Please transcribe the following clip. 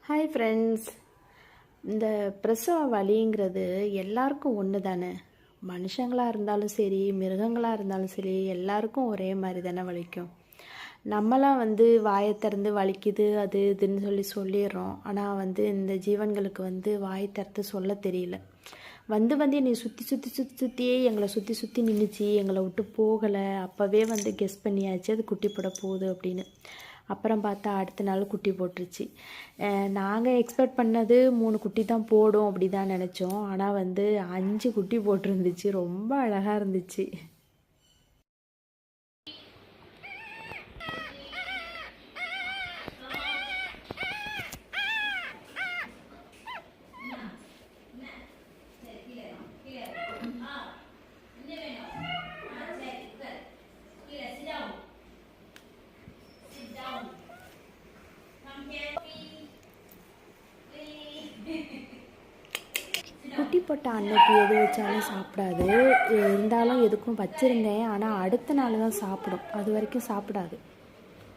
Hi friends. இந்த பிரசவ வலிங்கிறது எல்லாருக்கும் ஒன்று தானே. மனுஷங்களாக இருந்தாலும் சரி, மிருகங்களாக இருந்தாலும் சரி, எல்லாருக்கும் ஒரே மாதிரி தானே வலிக்கும். நம்மளாம் வாயை திறந்து வலிக்குது அது இதுன்னு சொல்லிடுறோம். ஆனால் இந்த ஜீவன்களுக்கு வாயை திறந்து சொல்ல தெரியல. என்னை சுற்றியே எங்களை சுற்றி நின்றுச்சு, எங்களை விட்டு போகலை. அப்போவே கெஸ் பண்ணியாச்சு அது குட்டி போட போகுது அப்படின்னு. அப்புறம் பார்த்தா அடுத்த நாள் குட்டி போட்டுருச்சு. நாங்கள் எக்ஸ்பெக்ட் பண்ணது 3 குட்டி தான் போடும் அப்படி தான் நினச்சோம். ஆனால் 5 குட்டி போட்டிருந்துச்சு. ரொம்ப அழகாக இருந்துச்சு. குட்டி போட்ட அன்னைக்கு எது வச்சாலும் சாப்பிடாது. இருந்தாலும் எதுக்கும் வச்சுருந்தேன். ஆனால் அடுத்த நாள் தான் சாப்பிடும், அது வரைக்கும் சாப்பிடாது.